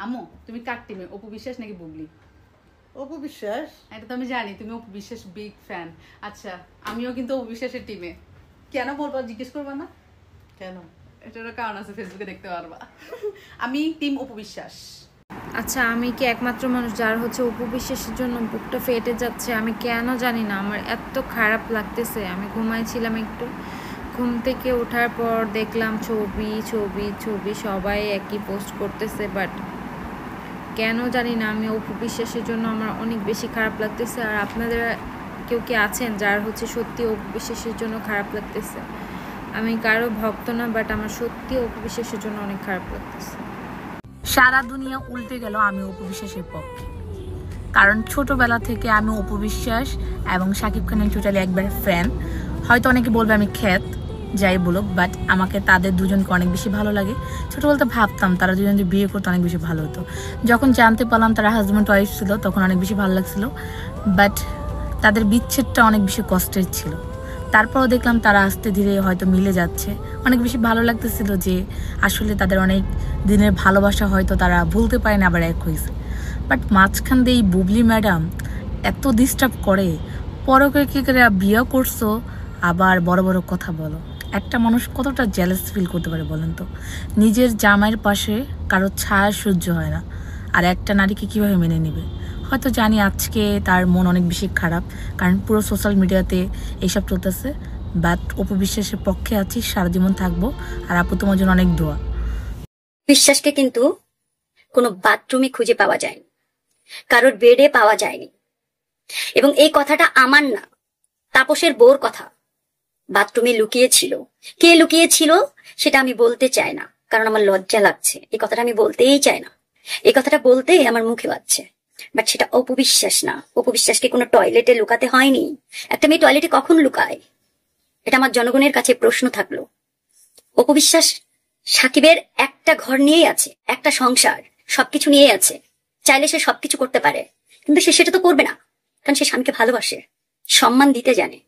আম্মু তুমি কার টিমে, অপু বিশ্বাস নাকি বুবলি? অপু বিশ্বাস। এটা তো আমি জানি তুমি অপু বিশ্বাস বিগ ফ্যান। আচ্ছা আমিও কিন্তু অপু বিশ্বাসের টিমে। কেন বলবো, জিজ্ঞেস করবা না কেন? এটার কারণ আছে, ফেসবুকে দেখতে পারবা। আমি টিম অপু বিশ্বাস। আচ্ছা আমি কি একমাত্র মানুষ যার হচ্ছে অপু বিশ্বাসের জন্য বুকটা ফেটে যাচ্ছে? আমি কেন জানি না, আমার এত খারাপ লাগতেছে। আমি ঘুমাইছিলাম একটু, ঘুম থেকে ওঠার পর দেখলাম ছবি ছবি ছবি সবাই একই পোস্ট করতেছে, বাট কেন জানি না আমি অপু বিশ্বাসের জন্য আমার অনেক বেশি খারাপ লাগতেছে। আর আপনাদের কেউ কি আছেন যার হচ্ছে সত্যি অপু বিশ্বাসের জন্য খারাপ লাগতেছে? আমি কারো ভক্ত না, বাট আমার সত্যি অপু বিশ্বাসের জন্য অনেক খারাপ লাগতেছে। সারা দুনিয়া উল্টে গেল আমি অপু বিশ্বাসের পক্ষে, কারণ ছোটবেলা থেকে আমি অপু বিশ্বাস এবং শাকিব খানের টোটালি একবার ফ্যান। হয়তো অনেকে বলবে আমি খ্যাত, যাই বলুক, বাট আমাকে তাদের দুজনকে অনেক বেশি ভালো লাগে। ছোটবেলাতে ভাবতাম তারা দুজন যে বিয়ে করতে অনেক বেশি ভালো হতো। যখন জানতে পারলাম তারা হাজব্যান্ড ওয়াইফ ছিল তখন অনেক বেশি ভালো লাগছিল, বাট তাদের বিচ্ছেদটা অনেক বেশি কষ্টের ছিল। তারপরও দেখলাম তারা আস্তে ধীরে হয়তো মিলে যাচ্ছে, অনেক বেশি ভালো লাগতেছিল যে আসলে তাদের অনেক দিনের ভালোবাসা হয়তো তারা ভুলতে পারে না, আবার এক হয়েছে। বাট মাঝখান দিয়ে এই বুবলি ম্যাডাম এত ডিস্টার্ব করে, পরকে করে বিয়ে করছো আবার বড় বড় কথা বলো। একটা মানুষ কতটা জেলাস ফিল করতে পারে বলেন তো? নিজের জামাইয়ের পাশে কারো ছায়া সহ্য হয় না, আর একটা নারীকে কীভাবে মেনে নেবে? হয়তো জানি আজকে তার মন অনেক বেশি খারাপ, কারণ পুরো সোশ্যাল মিডিয়াতে এইসব চলতেছে। বাট অপু বিশ্বাসের পক্ষে আছি, সারা জীবন থাকবো। আর আপু তোমার জন্য অনেক দোয়া। বিশ্বাসকে কিন্তু কোনো বাথরুমে খুঁজে পাওয়া যায়নি, কারোর বেডে পাওয়া যায়নি। এবং এই কথাটা আমার না, তাপসের বউর কথা। বাথরুমে লুকিয়েছিল, কে লুকিয়েছিল সেটা আমি বলতে চাই না, কারণ আমার লজ্জা লাগছে। এই কথাটা আমি বলতেই চাই না, এই কথাটা বলতে আমার মুখে বাজছে। বাট সেটা অপু বিশ্বাস না। অপু বিশ্বাসকে কোনো টয়লেটে লুকাতে হয়নি। একটা মেয়ে টয়লেটে কখন লুকায়? এটা আমার জনগণের কাছে প্রশ্ন থাকলো। অপু বিশ্বাস সাকিবের একটা ঘর নিয়েই আছে, একটা সংসার, সবকিছু নিয়ে আছে। চাইলে সে সবকিছু করতে পারে, কিন্তু সে সেটা তো করবে না, কারণ সে স্বামীকে ভালোবাসে, সম্মান দিতে জানে।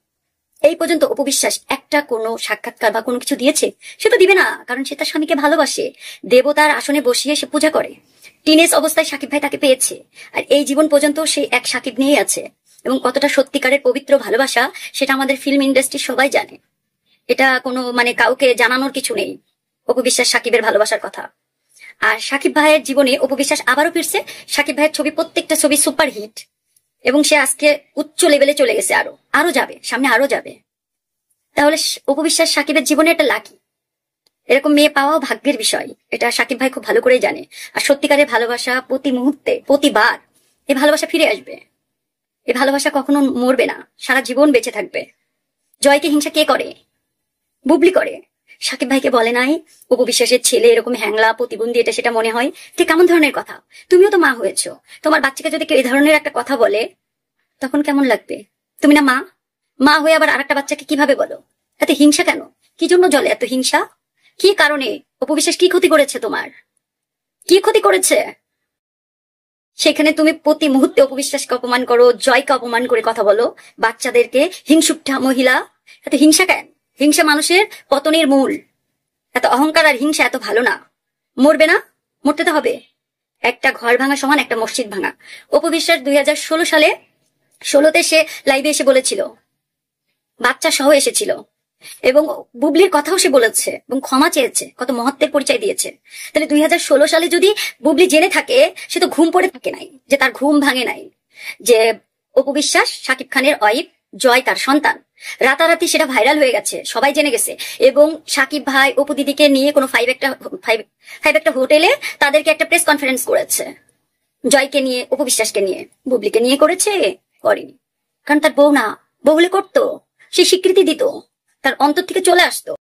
এই পর্যন্ত অপু বিশ্বাস একটা কোনো সাক্ষাৎকার বা কোনো কিছু দিয়েছে? সে তো দিবে না, কারণ সে তার স্বামীকে ভালোবাসে। দেবতার আসনে বসিয়ে সে পূজা করে। টিনেজ অবস্থায় সাকিব ভাই তাকে পেয়েছে, আর এই জীবন পর্যন্ত সে এক সাকিব নিয়ে আছে। এবং কতটা সত্যিকারের পবিত্র ভালোবাসা সেটা আমাদের ফিল্ম ইন্ডাস্ট্রি সবাই জানে। এটা কোনো কাউকে জানানোর কিছু নেই অপু বিশ্বাস সাকিবের ভালোবাসার কথা। আর সাকিব ভাইয়ের জীবনে অপু বিশ্বাস আবারও ফিরছে। সাকিব ভাইয়ের ছবি, প্রত্যেকটা ছবি সুপার হিট, এবং সে আজকে উচ্চ লেভেলে চলে গেছে, আরো যাবে, সামনে আরো যাবে। তাহলে অপু বিশ্বাস সাকিবের জীবনে একটা লাকি। এরকম মেয়ে পাওয়াও ভাগ্যের বিষয়, এটা সাকিব ভাই খুব ভালো করেই জানে। আর সত্যিকারের ভালোবাসা প্রতি মুহূর্তে, প্রতিবার এই ভালোবাসা ফিরে আসবে। এই ভালোবাসা কখনো মরবে না, সারা জীবন বেঁচে থাকবে। জয়কে হিংসা কে করে? বুবলি করে। সাকিব ভাইকে বলে নাই অপু বিশ্বাসের ছেলে এরকম হ্যাংলা, প্রতিবন্ধী, এটা সেটা মনে হয়? ঠিক কেমন ধরনের কথা? তুমিও তো মা হয়েছো, তোমার বাচ্চাকে যদি কেউ এই ধরনের একটা কথা বলে তখন কেমন লাগবে? তুমি না মা? মা হয়ে আবার আরেকটা বাচ্চাকে কিভাবে বলো? এত হিংসা কেন? কি জন্য জলে এত হিংসা? কি কারণে? অপু বিশ্বাস কি ক্ষতি করেছে তোমার? কি ক্ষতি করেছে? সেখানে তুমি প্রতি মুহূর্তে অপু বিশ্বাসকে অপমান করো, জয়কে অপমান করে কথা বলো, বাচ্চাদেরকে। হিংসুকটা মহিলা, এত হিংসা কেন? হিংসা মানুষের পতনের মূল। এত অহংকার আর হিংসা এত ভালো না। মরবে না? মরতে তো হবে। একটা ঘর ভাঙা সমান একটা মসজিদ ভাঙা। অপু বিশ্বাস 2016 সালে 16তে সে লাইভে এসে বলেছিল, বাচ্চা সহ এসেছিল, এবং বুবলির কথাও সে বলেছে এবং ক্ষমা চেয়েছে, কত মহত্বের পরিচয় দিয়েছে। তাহলে 2016 সালে যদি বুবলি জেনে থাকে, সে তো ঘুম পড়ে থাকে নাই, যে তার ঘুম ভাঙে নাই, যে অপু বিশ্বাস সাকিব খানের ওয়াইফ, জয় তার সন্তান। রাতারাতি সেটা ভাইরাল হয়ে গেছে, সবাই জেনে গেছে। এবং সাকিব ভাই অপু দিদিকে নিয়ে কোনো ফাইভ একটা হোটেলে তাদেরকে একটা প্রেস কনফারেন্স করেছে, জয়কে নিয়ে, অপু বিশ্বাসকে নিয়ে। বুবলিকে নিয়ে করেছে? করেনি, কারণ তার বউ না। বউ হলে করতো, সে স্বীকৃতি দিত, তার অন্তর থেকে চলে আসতো।